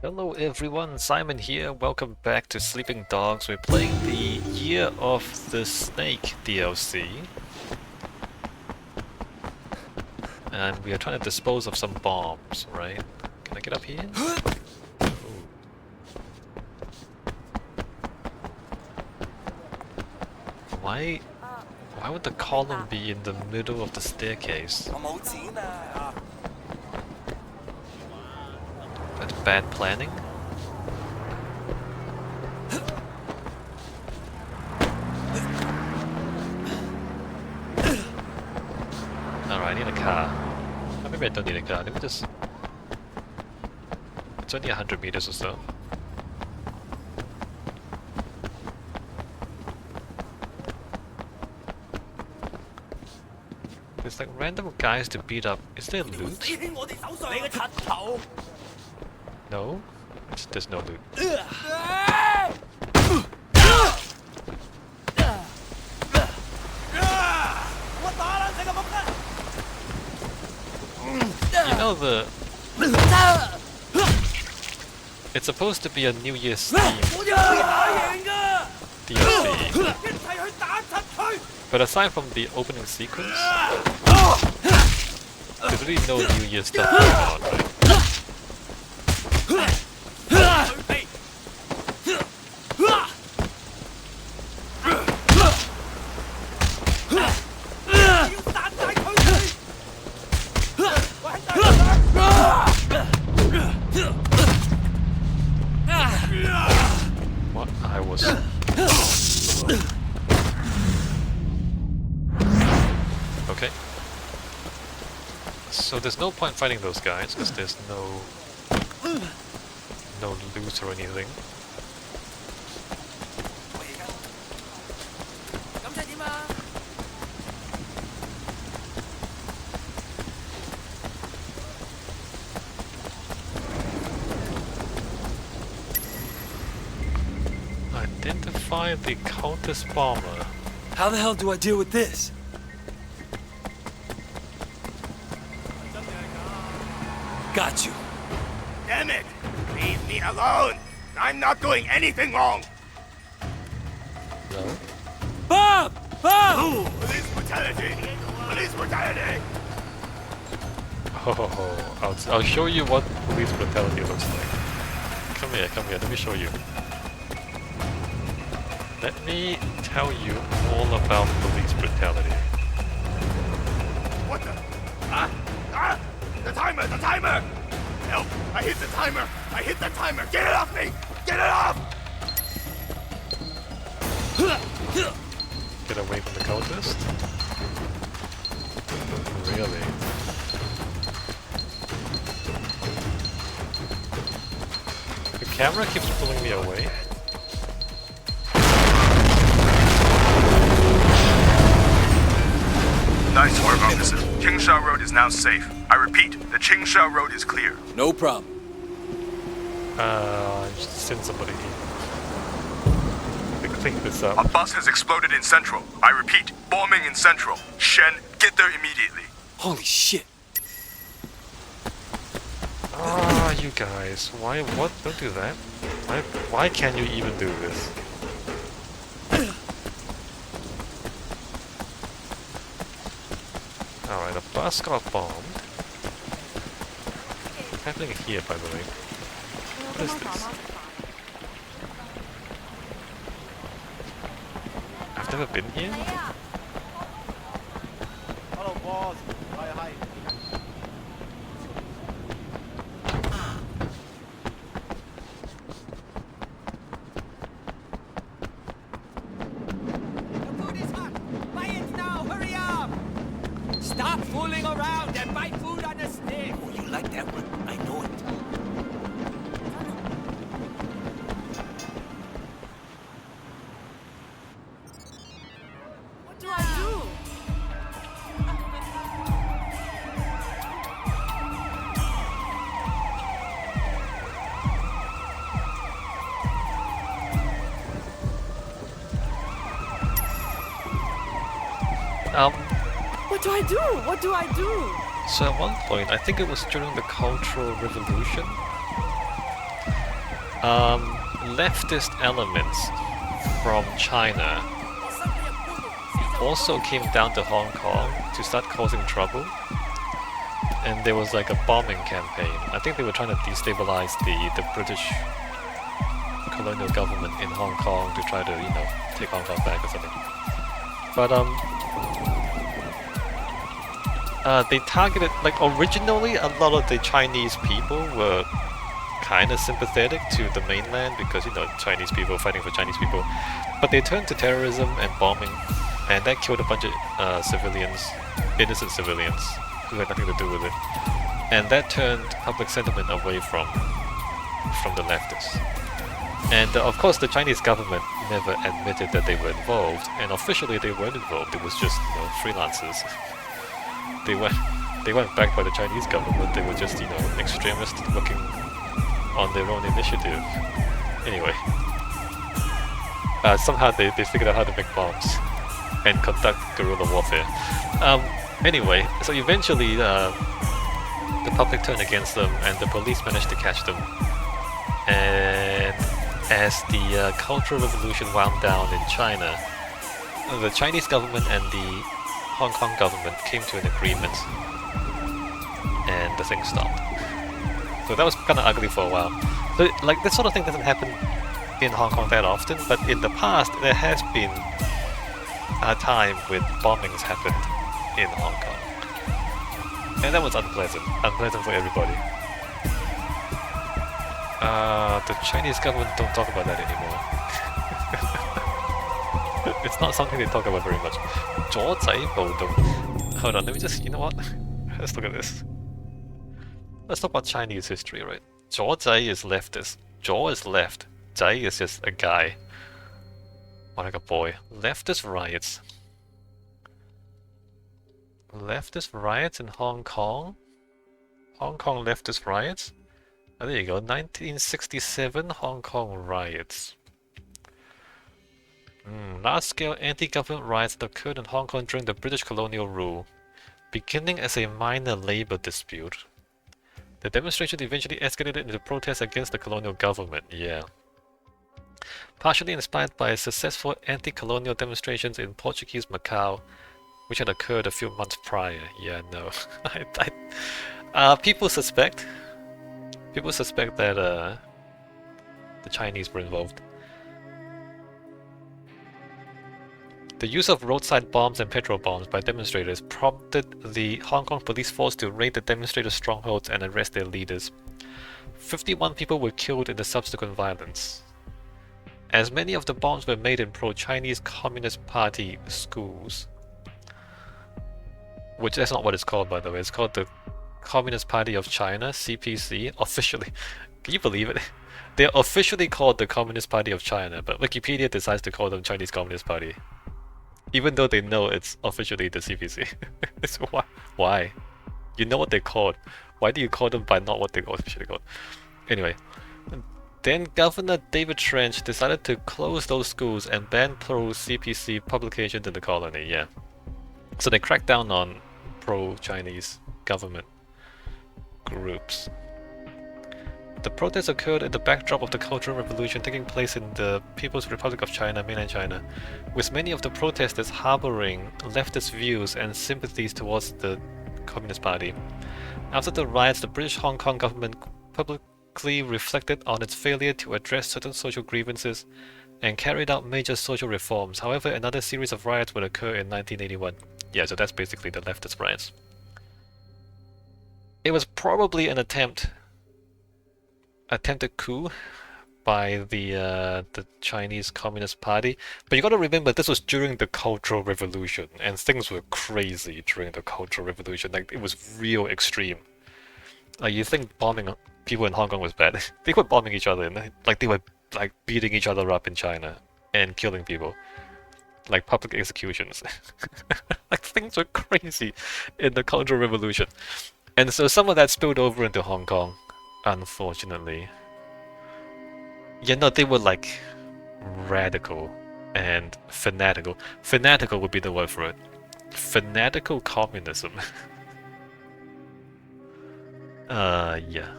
Hello everyone, Simon here. Welcome back to Sleeping Dogs. We're playing the Year of the Snake DLC. And we are trying to dispose of some bombs, right? Can I get up here? Ooh. Why would the column be in the middle of the staircase? That's bad planning? Alright, I need a car. Oh, maybe I don't need a car. Let me just... It's only 100 meters or so. There's like random guys to beat up. Is there loot? No? There's no loot. You know it's supposed to be a New Year's theme DLC. But aside from the opening sequence, there's really no New Year's stuff going on, right? What? I was... Okay. So there's no point fighting those guys, because there's no loot or anything. Identify the cultist bomber. How the hell do I deal with this? Got you. Damn it! Leave me alone! I'm not doing anything wrong! No? Bob! Bob! Ooh, police brutality! Police brutality! Oh, I'll show you what police brutality looks like. Come here, let me show you. Let me tell you all about police brutality. What the? The timer! The timer! Help! I hit the timer! I hit the timer! Get it off me! Get it off! Get away from the cultist? Really? The camera keeps pulling me away. Nice work, officer. Qingsha Road is now safe. I repeat, the Qingsha Road is clear. No problem. Send somebody to clean this up. A bus has exploded in Central. I repeat, bombing in Central. Shen, get there immediately. Holy shit. Ah, you guys. What? Don't do that. Why can't you even do this? Alright, a bus got bombed. What's happening here, by the way? What is this? I've never been here? Hello, boss. Hi. The food is hot. Buy it now. Hurry up. Stop fooling around and buy food on the stick. Oh, you like that one? I know it. What do I do? What do I do? What do I do? So at one point, I think it was during the Cultural Revolution, leftist elements from China also came down to Hong Kong to start causing trouble. And there was like a bombing campaign. I think they were trying to destabilize the British colonial government in Hong Kong to try to, you know, take Hong Kong back or something. But they targeted, like, originally a lot of the Chinese people were kind of sympathetic to the mainland because, you know, Chinese people fighting for Chinese people. But they turned to terrorism and bombing, and that killed a bunch of civilians, innocent civilians, who had nothing to do with it. And that turned public sentiment away from the leftists. And of course the Chinese government never admitted that they were involved, and officially they weren't involved, it was just, you know, freelancers. They weren't backed by the Chinese government, they were just, you know, extremists working on their own initiative. Anyway. Somehow they figured out how to make bombs and conduct guerrilla warfare. Anyway, so eventually the public turned against them and the police managed to catch them. And as the Cultural Revolution wound down in China, the Chinese government and the Hong Kong government came to an agreement and the thing stopped. So that was kind of ugly for a while. So, like, this sort of thing doesn't happen in Hong Kong that often, but in the past there has been a time when bombings happened in Hong Kong. And that was unpleasant for everybody. The Chinese government don't talk about that anymore. It's not something they talk about very much. 左仔暴動. Hold on, let me just, you know what? Let's look at this. Let's talk about Chinese history, right? 左仔 is leftist. 左 is left. 仔 is just a guy. Or like a boy. Leftist riots. Leftist riots in Hong Kong? Hong Kong leftist riots? Oh, there you go, 1967 Hong Kong riots. Large-scale anti-government riots that occurred in Hong Kong during the British colonial rule, beginning as a minor labour dispute. The demonstration eventually escalated into protests against the colonial government, yeah. Partially inspired by successful anti-colonial demonstrations in Portuguese Macau, which had occurred a few months prior. Yeah, no. People suspect that the Chinese were involved. The use of roadside bombs and petrol bombs by demonstrators prompted the Hong Kong police force to raid the demonstrators' strongholds and arrest their leaders. 51 people were killed in the subsequent violence. As many of the bombs were made in pro-Chinese Communist Party schools. Which, that's not what it's called, by the way. It's called the Communist Party of China, CPC, officially. Can you believe it? They're officially called the Communist Party of China, but Wikipedia decides to call them Chinese Communist Party. Even though they know it's officially the CPC. So why? You know what they're called. Why do you call them by not what they're officially called? Anyway. Then Governor David Trench decided to close those schools and ban pro-CPC publications in the colony, yeah. So they cracked down on pro-Chinese government groups. The protests occurred in the backdrop of the Cultural Revolution taking place in the People's Republic of China, mainland China, with many of the protesters harboring leftist views and sympathies towards the Communist Party. After the riots, the British Hong Kong government publicly reflected on its failure to address certain social grievances and carried out major social reforms. However, another series of riots would occur in 1981. Yeah, so that's basically the leftist riots. It was probably an attempted coup by the Chinese Communist Party, but you got to remember this was during the Cultural Revolution, and things were crazy during the Cultural Revolution. Like, it was real extreme. Like, you think bombing people in Hong Kong was bad? They were bombing each other, and like they were like beating each other up in China and killing people, like public executions. Like, things were crazy in the Cultural Revolution. And so some of that spilled over into Hong Kong, unfortunately. Yeah, no, they were like radical and fanatical. Fanatical would be the word for it. Fanatical communism. Yeah.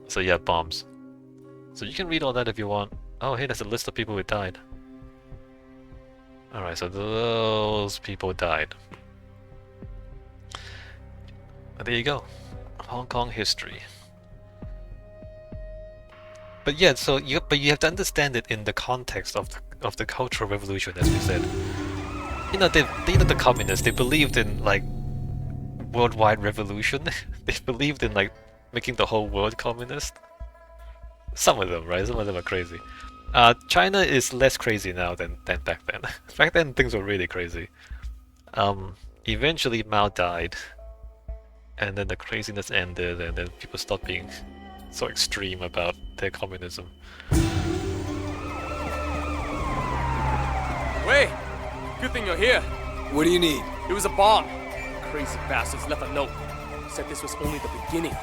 So yeah, bombs. So you can read all that if you want. Oh, hey, there's a list of people who died. Alright, so those people died. There you go. Hong Kong history. But yeah, so you have to understand it in the context of the Cultural Revolution, as we said. You know, the communists, they believed in like worldwide revolution. They believed in like making the whole world communist. Some of them, right? Some of them are crazy. China is less crazy now than back then. Back then things were really crazy. Eventually Mao died, and then the craziness ended, and then people stopped being so extreme about their communism. Wei! Good thing you're here. What do you need? It was a bomb. Crazy bastards left a note. Said this was only the beginning.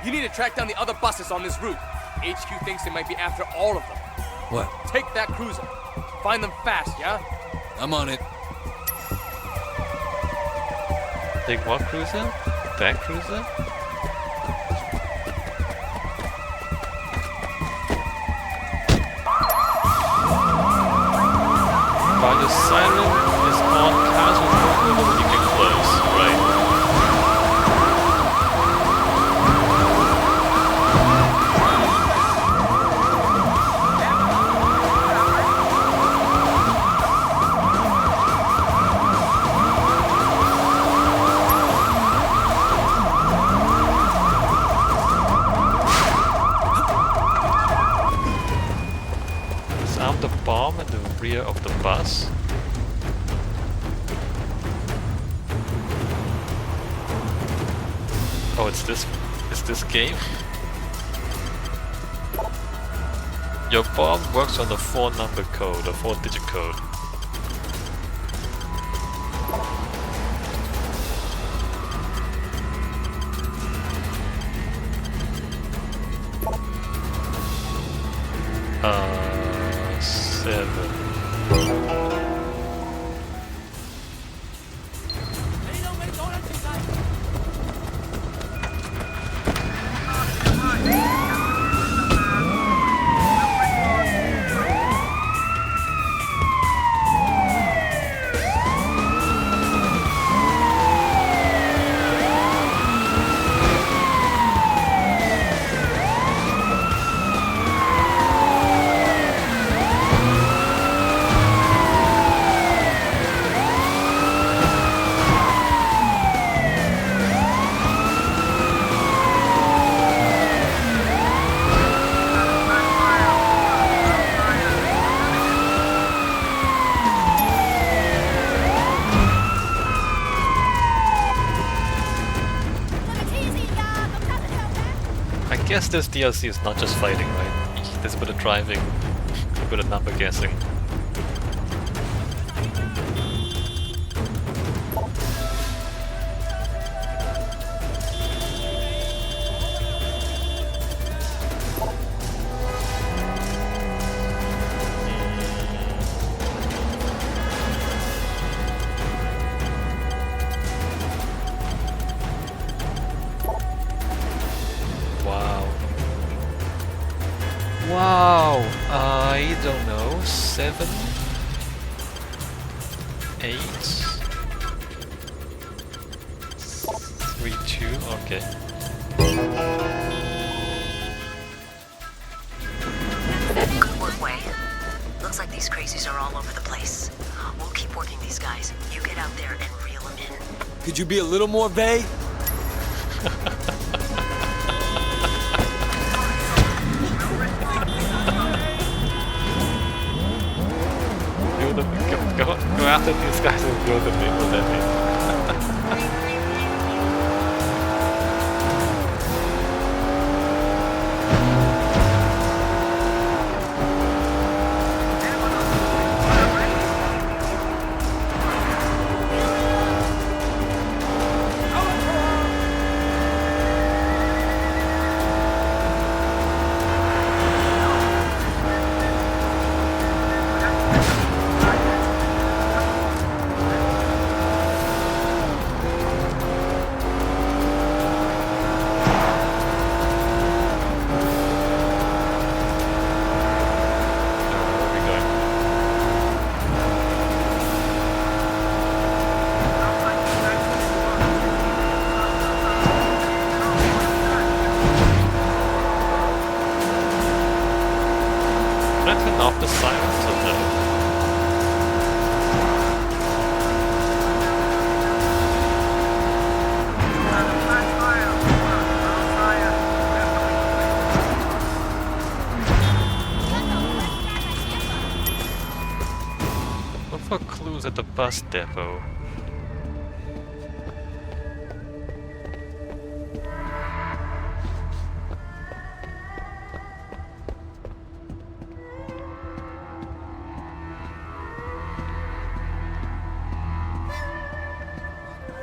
You need to track down the other buses on this route. HQ thinks they might be after all of them. What? Take that cruiser. Find them fast, yeah? I'm on it. Take what cruiser? That cruiser? While your siren is on, cars will move over when you get close, right? Disarm the bomb at the rear of the bus. Oh, it's this game? Your bomb works on the 4-number code, a 4-digit code. Seven. I guess this DLC is not just fighting, right? There's a bit of driving, a bit of number guessing. Wow, I don't know, 7, 8, 3, 2, okay. Good work, Wei. Looks like these crazies are all over the place. We'll keep working these guys. You get out there and reel them in. Could you be a little more vague? Go after these guys and build them in, what that means. Should I turn off the silence or no? Look for clues at the bus depot.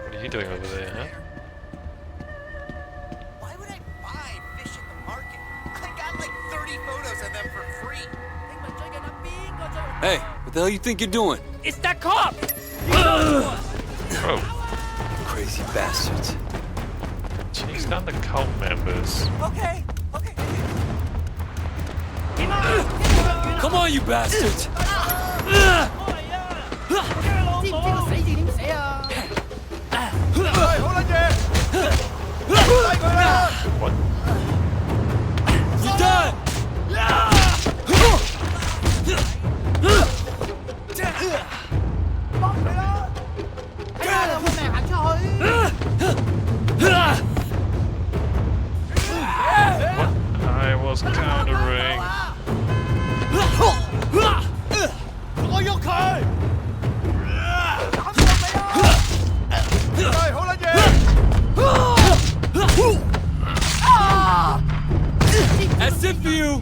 What are you doing over there, huh? Why would I buy fish at the market? I got like 30 photos of them for free. Hey, what the hell you think you're doing? It's that cop! Bro, Crazy bastards. chase down the cult members. Okay. Come on, you bastards! What? You're done! I was countering. That's it for you!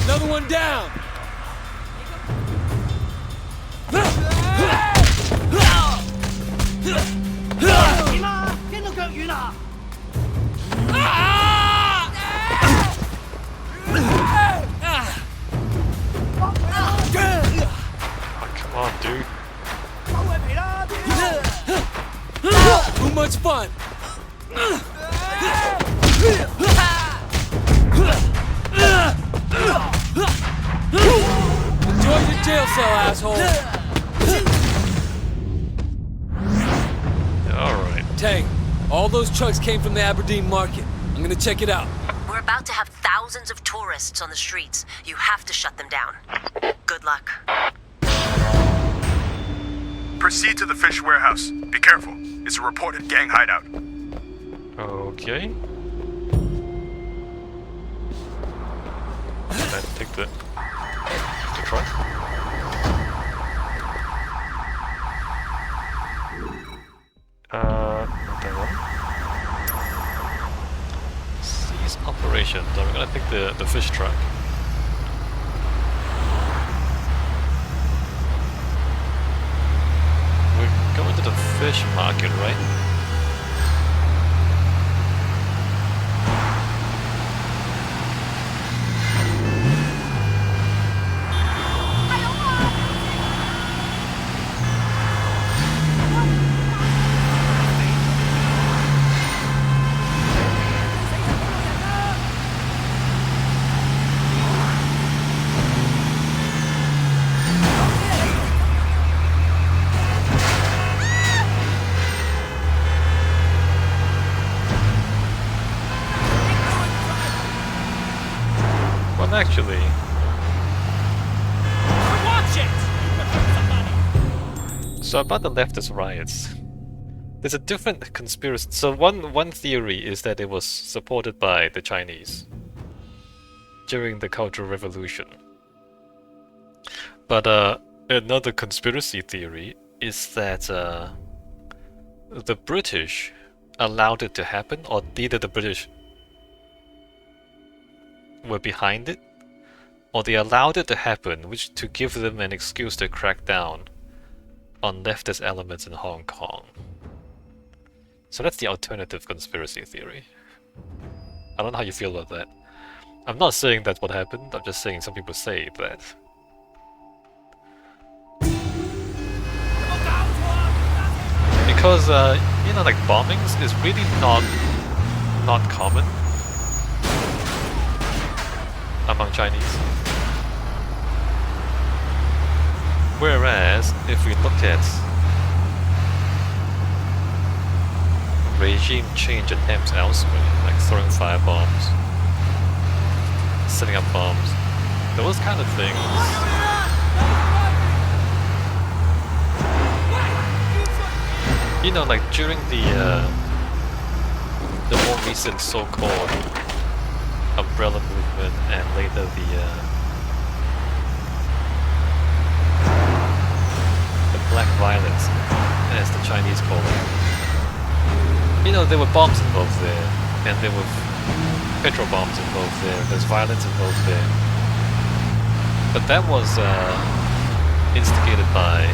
Another one down! Oh, come on, dude. Too much fun! Enjoy your jail cell, asshole! Alright. Tang, all those trucks came from the Aberdeen market. I'm gonna check it out. We're about to have thousands of tourists on the streets. You have to shut them down. Good luck. Proceed to the fish warehouse. Be careful. It's a reported gang hideout. Okay. Let's take the truck. Not that one. Cease operations. I'm gonna take the fish truck. We're going to the fish market, right? Well, actually, so about the leftist riots, there's a different conspiracy. So one theory is that it was supported by the Chinese during the Cultural Revolution. But another conspiracy theory is that the British allowed it to happen, or either the British were behind it, or they allowed it to happen, which to give them an excuse to crack down on leftist elements in Hong Kong. So that's the alternative conspiracy theory. I don't know how you feel about that. I'm not saying that's what happened, I'm just saying some people say that. Because, you know, like bombings is really not not common among Chinese. Whereas, if we look at regime change attempts elsewhere, like throwing firebombs, setting up bombs, those kind of things, you know, like during the more recent so-called umbrella movement and later the black violence, as the Chinese call it. You know, there were bombs involved there, and there were petrol bombs involved there, there's violence involved there. But that was instigated by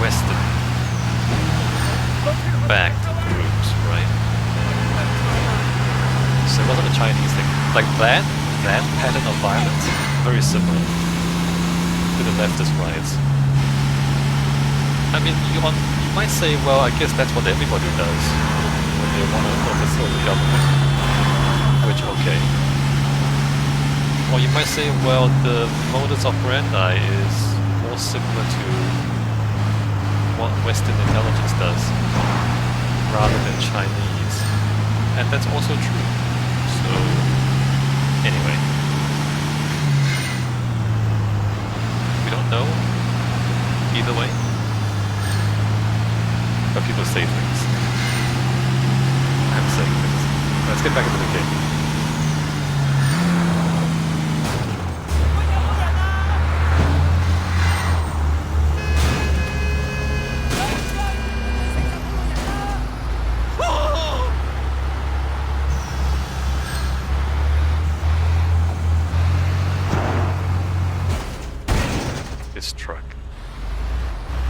Western backed groups, right? So it wasn't a Chinese thing. Like that pattern of violence, very similar to the leftist riots. I mean, you might say, well, I guess that's what everybody does when they want to overthrow the government. Which, okay. Or you might say, well, the modus operandi is more similar to what Western intelligence does, rather than Chinese. And that's also true. So, anyway. We don't know either way. But people say things. I'm saying things. Let's get back into the game. This truck.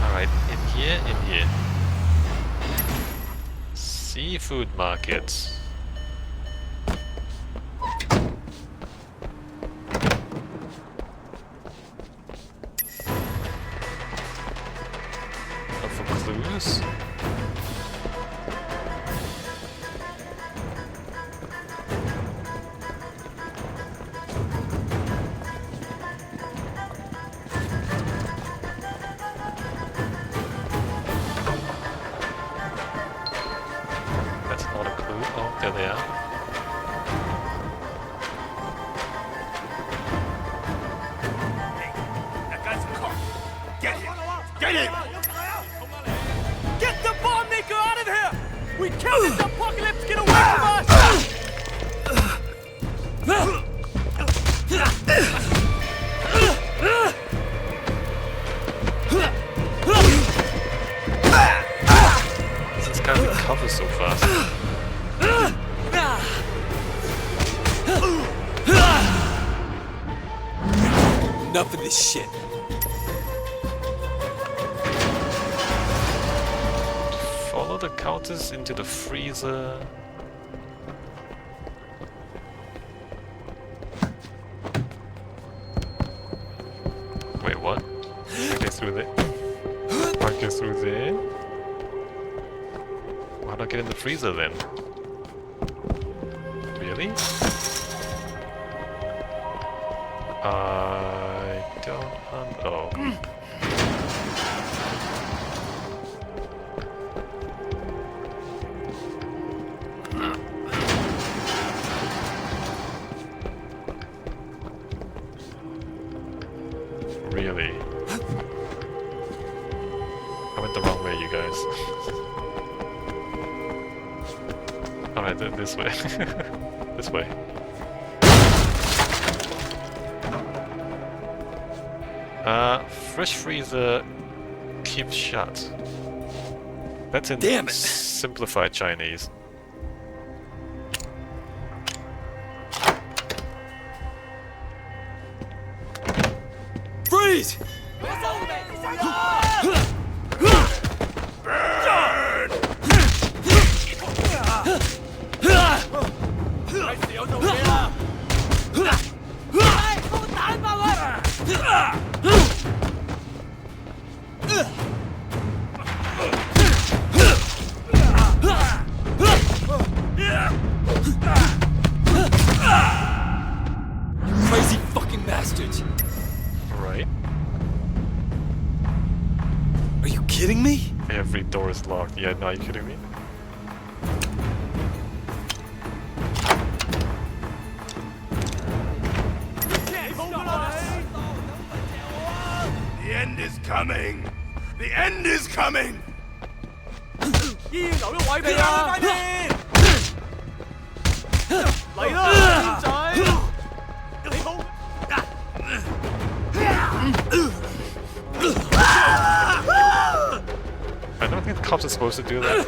Alright, in here. Seafood markets. For clues? There they are. That guy's caught. Get him! Get him! Get the Bombmaker out of here! We killed this apocalypse! Get away from us! This guy recovers so fast. Enough of this shit. Follow the counters into the freezer. Wait, what? I get through there? I get through there? Why don't I get in the freezer then? Really? I don't oh. Really? I went the wrong way, you guys. Alright, this way. This way. Fresh freezer keeps shut. That's in Damn it. simplified Chinese. Freeze! kidding me? Every door is locked. Yeah, no, are you kidding me? The end is coming! The end is coming! 醫院留咗位未啊？快啲！嚟啦，僆仔！你好。I don't think the cops are supposed to do that.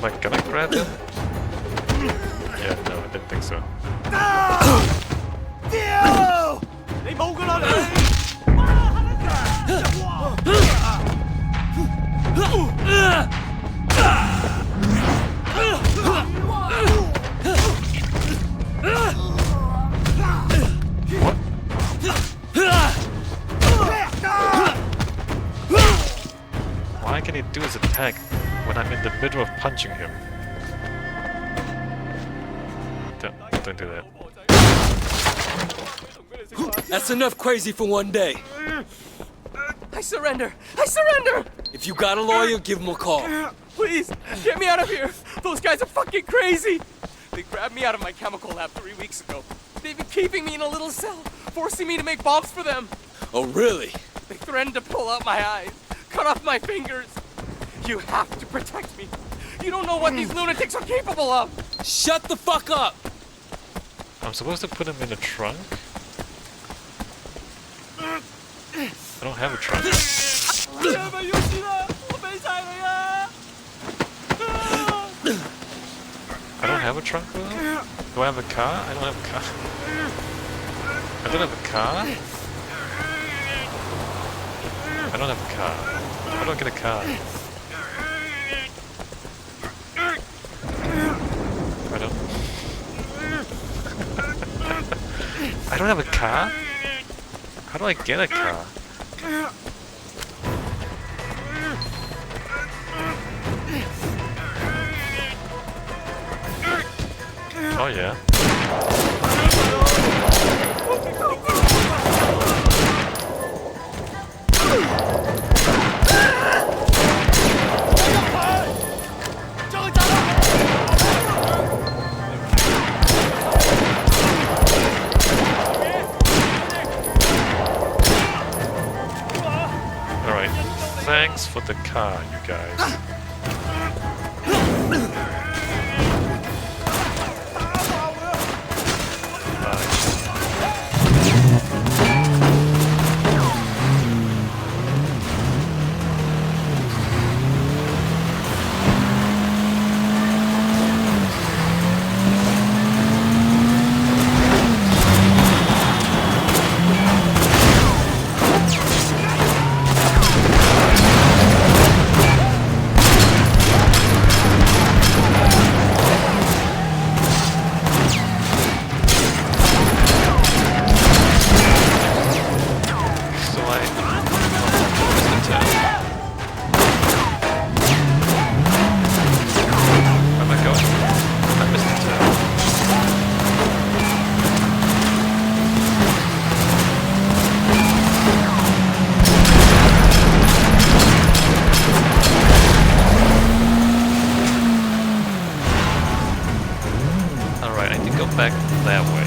Like, can I grab him? Yeah, no, I didn't think so. 你冇㗎啦Why can he do his attack when I'm in the middle of punching him? Don't do that. That's enough crazy for one day. I surrender! I surrender! If you got a lawyer, give him a call. Please, get me out of here! Those guys are fucking crazy! They grabbed me out of my chemical lab 3 weeks ago. They've been keeping me in a little cell, forcing me to make bombs for them. Oh, really? They threatened to pull out my eyes, cut off my fingers. You have to protect me. You don't know what these lunatics are capable of. Shut the fuck up! I'm supposed to put him in a trunk? I don't have a trunk. I don't have a trunk though? Do I have a car? I don't have a car. I don't have a car? I don't have a car. How do I get a car? I don't... I don't have a car? How do I get a car? Oh yeah. Alright, thanks for the car, you guys. Back that way.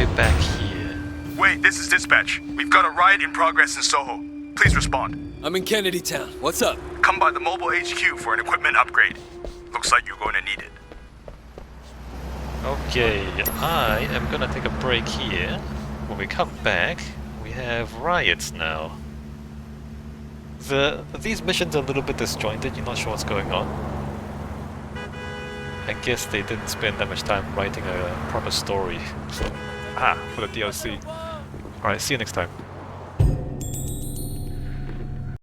way back here. Wait, this is dispatch. We've got a riot in progress in Soho. Please respond. I'm in Kennedy Town. What's up? Come by the mobile HQ for an equipment upgrade. Looks like you're going to need it. Okay, I am gonna take a break here. When we come back, we have riots now. These missions are a little bit disjointed, you're not sure what's going on. I guess they didn't spend that much time writing a proper story. So, for the DLC. Alright, see you next time.